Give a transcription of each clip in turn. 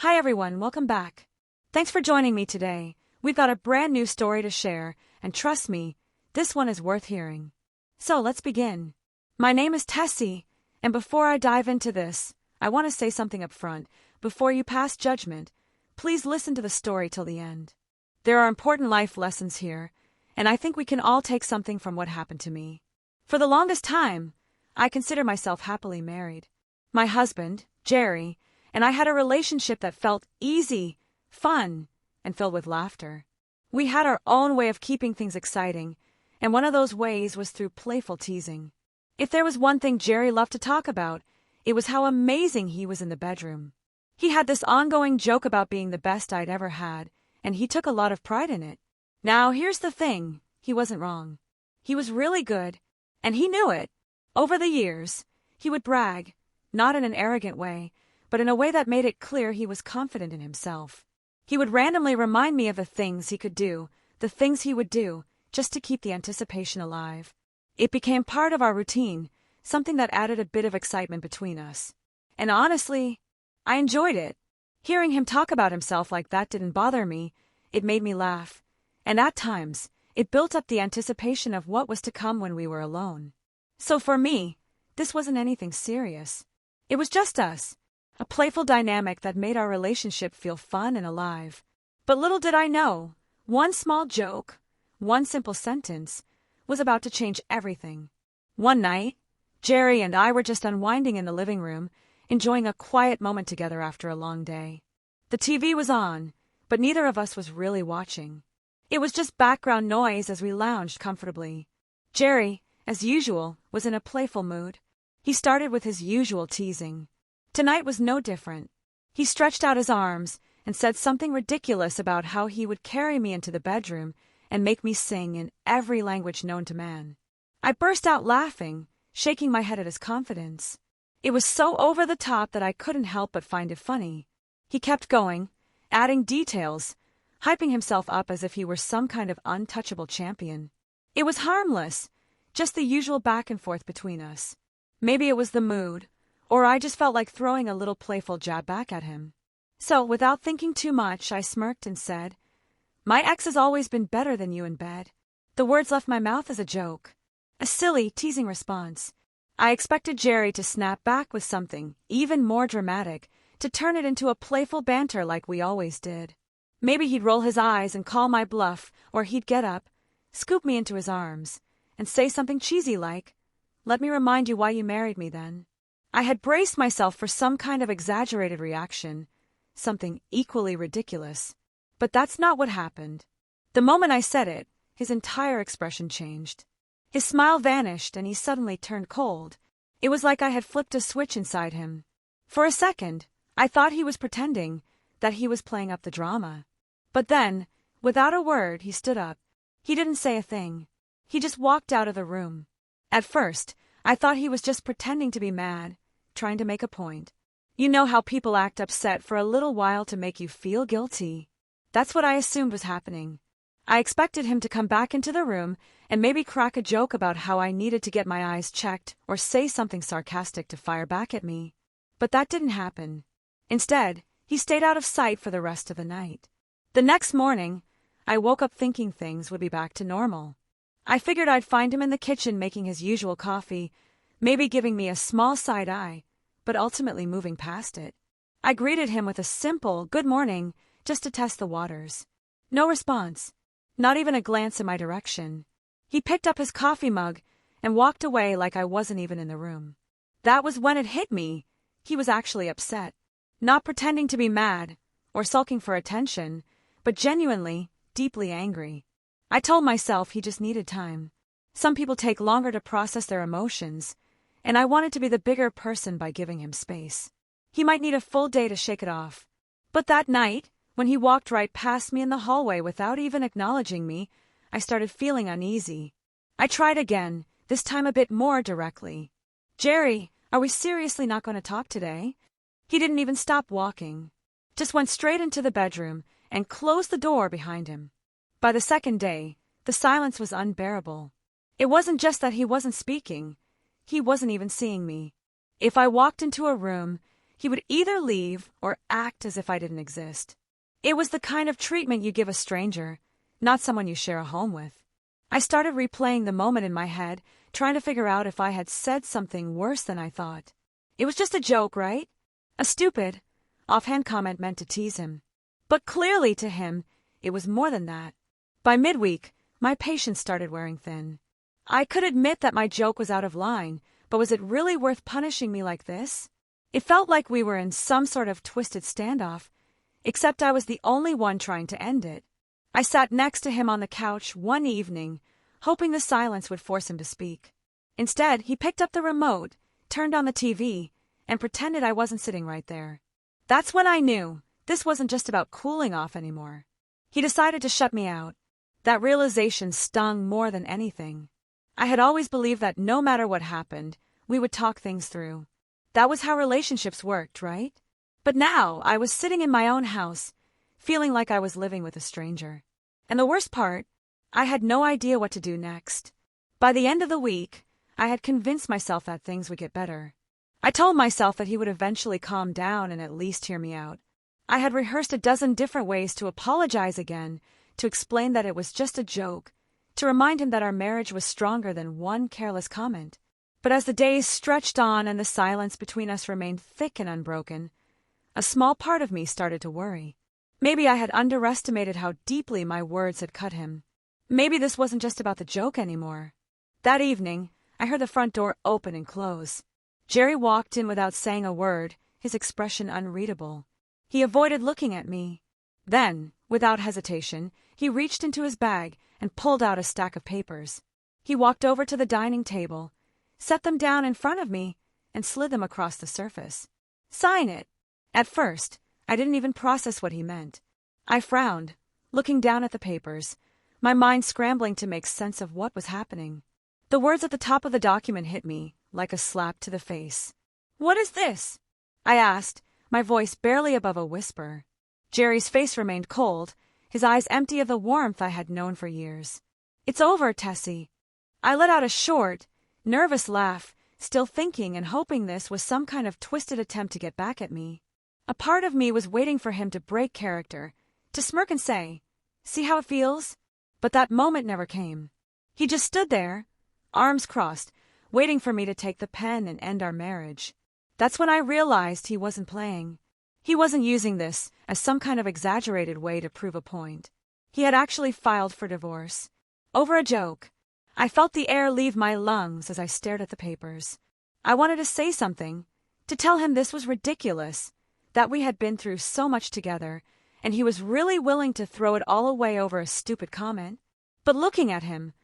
Hi everyone, welcome back. Thanks for joining me today. We've got a brand new story to share, and trust me, this one is worth hearing. So let's begin. My name is Tessie, and before I dive into this, I want to say something up front. Before you pass judgment, please listen to the story till the end. There are important life lessons here, and I think we can all take something from what happened to me. For the longest time, I consider myself happily married. My husband, Jerry, and I had a relationship that felt easy, fun, and filled with laughter. We had our own way of keeping things exciting, and one of those ways was through playful teasing. If there was one thing Jerry loved to talk about, it was how amazing he was in the bedroom. He had this ongoing joke about being the best I'd ever had, and he took a lot of pride in it. Now, here's the thing, he wasn't wrong. He was really good, and he knew it. Over the years, he would brag, not in an arrogant way, but in a way that made it clear he was confident in himself. He would randomly remind me of the things he could do, the things he would do, just to keep the anticipation alive. It became part of our routine, something that added a bit of excitement between us. And honestly, I enjoyed it. Hearing him talk about himself like that didn't bother me, it made me laugh. And at times, it built up the anticipation of what was to come when we were alone. So for me, this wasn't anything serious. It was just us. A playful dynamic that made our relationship feel fun and alive. But little did I know, one small joke, one simple sentence, was about to change everything. One night, Jerry and I were just unwinding in the living room, enjoying a quiet moment together after a long day. The TV was on, but neither of us was really watching. It was just background noise as we lounged comfortably. Jerry, as usual, was in a playful mood. He started with his usual teasing. Tonight was no different. He stretched out his arms and said something ridiculous about how he would carry me into the bedroom and make me sing in every language known to man. I burst out laughing, shaking my head at his confidence. It was so over the top that I couldn't help but find it funny. He kept going, adding details, hyping himself up as if he were some kind of untouchable champion. It was harmless, just the usual back and forth between us. Maybe it was the mood, or I just felt like throwing a little playful jab back at him. So, without thinking too much, I smirked and said, "My ex has always been better than you in bed." The words left my mouth as a joke. A silly, teasing response. I expected Jerry to snap back with something even more dramatic, to turn it into a playful banter like we always did. Maybe he'd roll his eyes and call my bluff, or he'd get up, scoop me into his arms, and say something cheesy like, "Let me remind you why you married me then." I had braced myself for some kind of exaggerated reaction, something equally ridiculous. But that's not what happened. The moment I said it, his entire expression changed. His smile vanished and he suddenly turned cold. It was like I had flipped a switch inside him. For a second, I thought he was pretending, that he was playing up the drama. But then, without a word, he stood up. He didn't say a thing. He just walked out of the room. At first, I thought he was just pretending to be mad, trying to make a point. You know how people act upset for a little while to make you feel guilty. That's what I assumed was happening. I expected him to come back into the room and maybe crack a joke about how I needed to get my eyes checked or say something sarcastic to fire back at me. But that didn't happen. Instead, he stayed out of sight for the rest of the night. The next morning, I woke up thinking things would be back to normal. I figured I'd find him in the kitchen making his usual coffee, maybe giving me a small side eye, but ultimately moving past it. I greeted him with a simple "good morning" just to test the waters. No response, not even a glance in my direction. He picked up his coffee mug and walked away like I wasn't even in the room. That was when it hit me. He was actually upset. Not pretending to be mad or sulking for attention, but genuinely, deeply angry. I told myself he just needed time. Some people take longer to process their emotions, and I wanted to be the bigger person by giving him space. He might need a full day to shake it off. But that night, when he walked right past me in the hallway without even acknowledging me, I started feeling uneasy. I tried again, this time a bit more directly. "Jerry, are we seriously not going to talk today?" He didn't even stop walking. Just went straight into the bedroom and closed the door behind him. By the second day, the silence was unbearable. It wasn't just that he wasn't speaking. He wasn't even seeing me. If I walked into a room, he would either leave or act as if I didn't exist. It was the kind of treatment you give a stranger, not someone you share a home with. I started replaying the moment in my head, trying to figure out if I had said something worse than I thought. It was just a joke, right? A stupid, offhand comment meant to tease him. But clearly to him, it was more than that. By midweek, my patience started wearing thin. I could admit that my joke was out of line, but was it really worth punishing me like this? It felt like we were in some sort of twisted standoff, except I was the only one trying to end it. I sat next to him on the couch one evening, hoping the silence would force him to speak. Instead, he picked up the remote, turned on the TV, and pretended I wasn't sitting right there. That's when I knew this wasn't just about cooling off anymore. He decided to shut me out. That realization stung more than anything. I had always believed that no matter what happened, we would talk things through. That was how relationships worked, right? But now I was sitting in my own house, feeling like I was living with a stranger. And the worst part, I had no idea what to do next. By the end of the week, I had convinced myself that things would get better. I told myself that he would eventually calm down and at least hear me out. I had rehearsed a dozen different ways to apologize again, to explain that it was just a joke, to remind him that our marriage was stronger than one careless comment. But as the days stretched on and the silence between us remained thick and unbroken, a small part of me started to worry. Maybe I had underestimated how deeply my words had cut him. Maybe this wasn't just about the joke anymore. That evening, I heard the front door open and close. Jerry walked in without saying a word, his expression unreadable. He avoided looking at me. Then, without hesitation, he reached into his bag and pulled out a stack of papers. He walked over to the dining table, set them down in front of me, and slid them across the surface. "Sign it." At first, I didn't even process what he meant. I frowned, looking down at the papers, my mind scrambling to make sense of what was happening. The words at the top of the document hit me like a slap to the face. "What is this?" I asked, my voice barely above a whisper. Jerry's face remained cold, his eyes empty of the warmth I had known for years. "It's over, Tessie." I let out a short, nervous laugh, still thinking and hoping this was some kind of twisted attempt to get back at me. A part of me was waiting for him to break character, to smirk and say, "See how it feels?" But that moment never came. He just stood there, arms crossed, waiting for me to take the pen and end our marriage. That's when I realized he wasn't playing. He wasn't using this as some kind of exaggerated way to prove a point. He had actually filed for divorce. Over a joke. I felt the air leave my lungs as I stared at the papers. I wanted to say something, to tell him this was ridiculous, that we had been through so much together, and he was really willing to throw it all away over a stupid comment. But looking at him,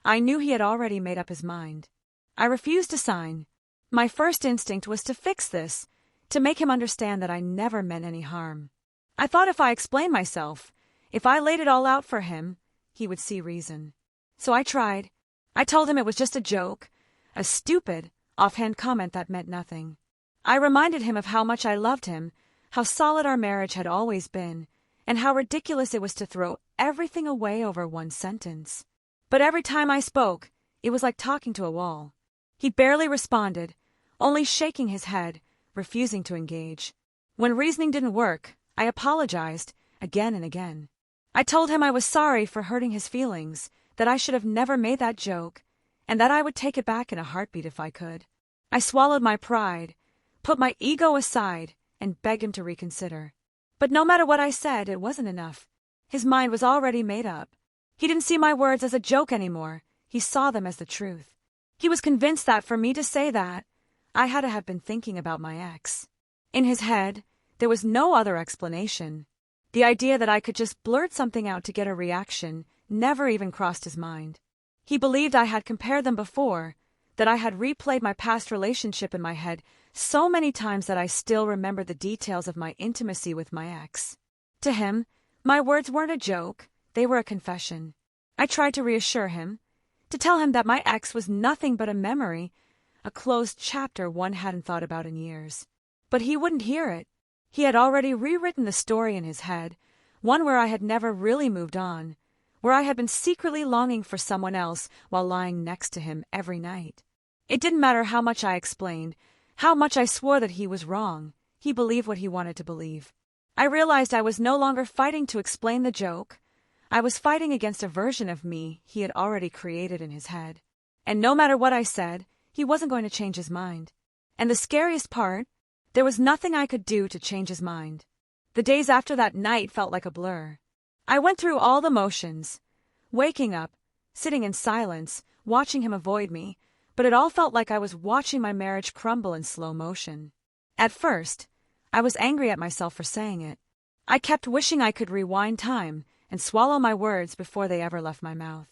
I knew he had already made up his mind. I refused to sign. My first instinct was to fix this, to make him understand that I never meant any harm. I thought if I explained myself, if I laid it all out for him, he would see reason. So I tried. I told him it was just a joke, a stupid, offhand comment that meant nothing. I reminded him of how much I loved him, how solid our marriage had always been, and how ridiculous it was to throw everything away over one sentence. But every time I spoke, it was like talking to a wall. He barely responded, only shaking his head, refusing to engage. When reasoning didn't work, I apologized, again and again. I told him I was sorry for hurting his feelings, that I should have never made that joke, and that I would take it back in a heartbeat if I could. I swallowed my pride, put my ego aside, and begged him to reconsider. But no matter what I said, it wasn't enough. His mind was already made up. He didn't see my words as a joke anymore. He saw them as the truth. He was convinced that for me to say that, I had to have been thinking about my ex. In his head, there was no other explanation. The idea that I could just blurt something out to get a reaction never even crossed his mind. He believed I had compared them before, that I had replayed my past relationship in my head so many times that I still remembered the details of my intimacy with my ex. To him, my words weren't a joke, they were a confession. I tried to reassure him, to tell him that my ex was nothing but a memory, a closed chapter one hadn't thought about in years. But he wouldn't hear it. He had already rewritten the story in his head, one where I had never really moved on, where I had been secretly longing for someone else while lying next to him every night. It didn't matter how much I explained, how much I swore that he was wrong. he believed what he wanted to believe. I realized I was no longer fighting to explain the joke. I was fighting against a version of me he had already created in his head. And no matter what I said, he wasn't going to change his mind. And the scariest part, there was nothing I could do to change his mind. The days after that night felt like a blur. I went through all the motions, waking up, sitting in silence, watching him avoid me, but it all felt like I was watching my marriage crumble in slow motion. At first, I was angry at myself for saying it. I kept wishing I could rewind time and swallow my words before they ever left my mouth.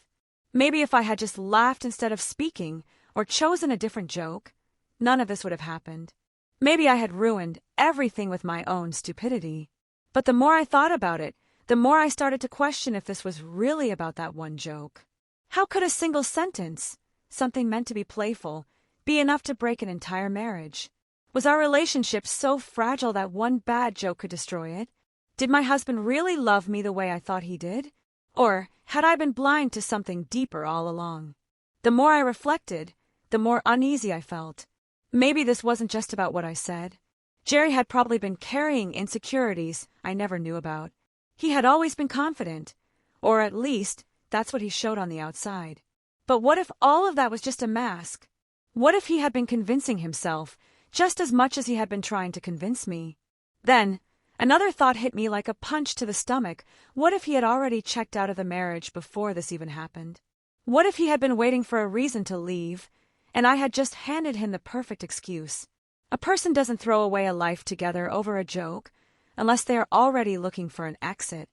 Maybe if I had just laughed instead of speaking, or chosen a different joke, none of this would have happened. Maybe I had ruined everything with my own stupidity. But the more I thought about it, the more I started to question if this was really about that one joke. How could a single sentence, something meant to be playful, be enough to break an entire marriage? Was our relationship so fragile that one bad joke could destroy it? Did my husband really love me the way I thought he did? Or had I been blind to something deeper all along? The more I reflected, the more uneasy I felt. Maybe this wasn't just about what I said. Jerry had probably been carrying insecurities I never knew about. He had always been confident, or at least that's what he showed on the outside. But what if all of that was just a mask? What if he had been convincing himself just as much as he had been trying to convince me? Then, another thought hit me like a punch to the stomach. What if he had already checked out of the marriage before this even happened? What if he had been waiting for a reason to leave, and I had just handed him the perfect excuse? A person doesn't throw away a life together over a joke unless they are already looking for an exit.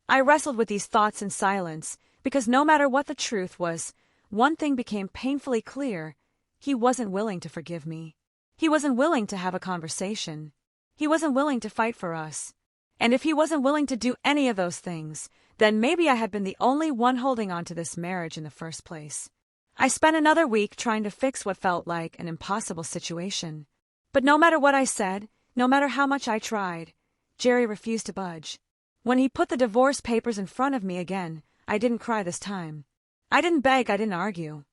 I wrestled with these thoughts in silence because no matter what the truth was, one thing became painfully clear: he wasn't willing to forgive me. He wasn't willing to have a conversation. He wasn't willing to fight for us. And if he wasn't willing to do any of those things, then maybe I had been the only one holding on to this marriage in the first place. I spent another week trying to fix what felt like an impossible situation. But no matter what I said, no matter how much I tried, Jerry refused to budge. When he put the divorce papers in front of me again, I didn't cry this time. I didn't beg, I didn't argue.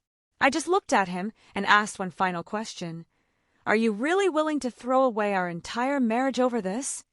I just looked at him and asked one final question. Are you really willing to throw away our entire marriage over this?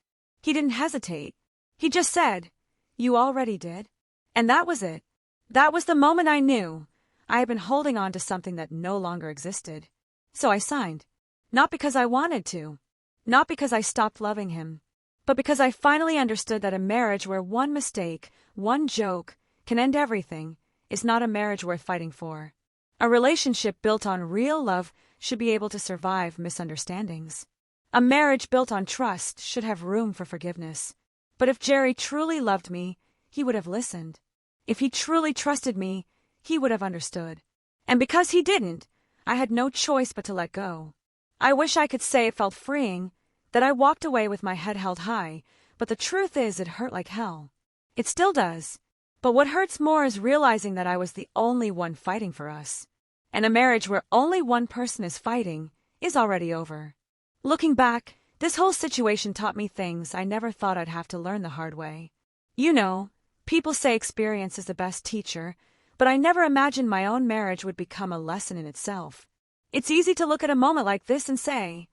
He didn't hesitate. He just said, you already did. And that was it. That was the moment I knew I had been holding on to something that no longer existed. So I signed. Not because I wanted to. Not because I stopped loving him. But because I finally understood that a marriage where one mistake, one joke, can end everything is not a marriage worth fighting for. A relationship built on real love should be able to survive misunderstandings. A marriage built on trust should have room for forgiveness. But if Jerry truly loved me, he would have listened. If he truly trusted me, he would have understood. And because he didn't, I had no choice but to let go. I wish I could say it felt freeing, that I walked away with my head held high, but the truth is it hurt like hell. It still does. But what hurts more is realizing that I was the only one fighting for us. And a marriage where only one person is fighting is already over. Looking back, this whole situation taught me things I never thought I'd have to learn the hard way. You know, people say experience is the best teacher, but I never imagined my own marriage would become a lesson in itself. It's easy to look at a moment like this and say,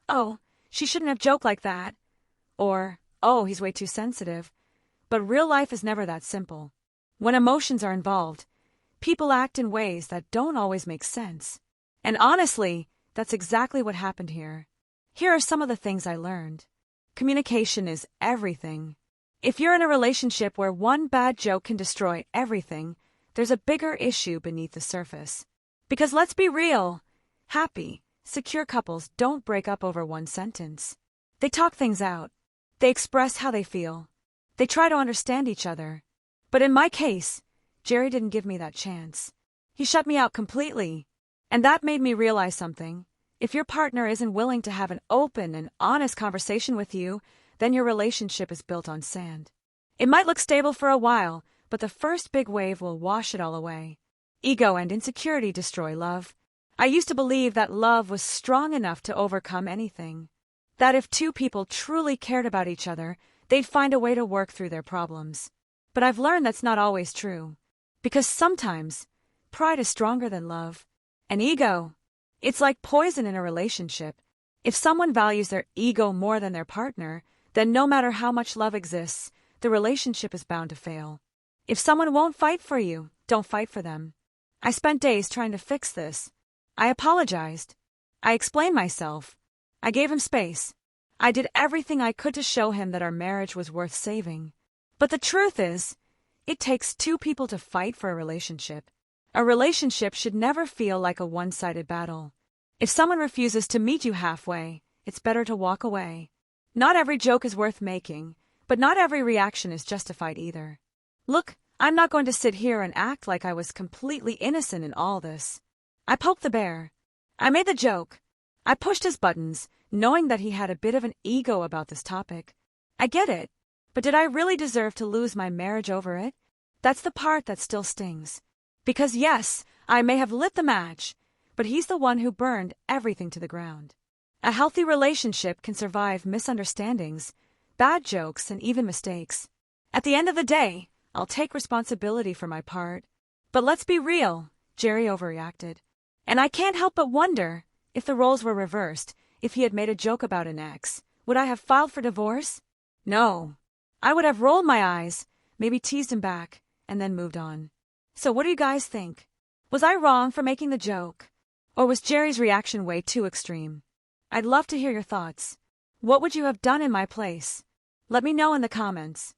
oh, she shouldn't have joked like that, or, oh, he's way too sensitive. But real life is never that simple. When emotions are involved, people act in ways that don't always make sense. And honestly, that's exactly what happened here. Here are some of the things I learned. Communication is everything. If you're in a relationship where one bad joke can destroy everything, there's a bigger issue beneath the surface. Because let's be real, happy, secure couples don't break up over one sentence. They talk things out. They express how they feel. They try to understand each other. But in my case, Jerry didn't give me that chance. He shut me out completely. And that made me realize something. If your partner isn't willing to have an open and honest conversation with you, then your relationship is built on sand. It might look stable for a while, but the first big wave will wash it all away. Ego and insecurity destroy love. I used to believe that love was strong enough to overcome anything. That if two people truly cared about each other, they'd find a way to work through their problems. But I've learned that's not always true. Because sometimes, pride is stronger than love. And ego, it's like poison in a relationship. If someone values their ego more than their partner, then no matter how much love exists, the relationship is bound to fail. If someone won't fight for you, don't fight for them. I spent days trying to fix this. I apologized. I explained myself. I gave him space. I did everything I could to show him that our marriage was worth saving. But the truth is, it takes two people to fight for a relationship. A relationship should never feel like a one-sided battle. If someone refuses to meet you halfway, it's better to walk away. Not every joke is worth making, but not every reaction is justified either. Look, I'm not going to sit here and act like I was completely innocent in all this. I poked the bear. I made the joke. I pushed his buttons, knowing that he had a bit of an ego about this topic. I get it, but did I really deserve to lose my marriage over it? That's the part that still stings. Because yes, I may have lit the match, but he's the one who burned everything to the ground. A healthy relationship can survive misunderstandings, bad jokes, and even mistakes. At the end of the day, I'll take responsibility for my part. But let's be real, Jerry overreacted. And I can't help but wonder, if the roles were reversed, if he had made a joke about an ex, would I have filed for divorce? No. I would have rolled my eyes, maybe teased him back, and then moved on. So what do you guys think? Was I wrong for making the joke? Or was Jerry's reaction way too extreme? I'd love to hear your thoughts. What would you have done in my place? Let me know in the comments.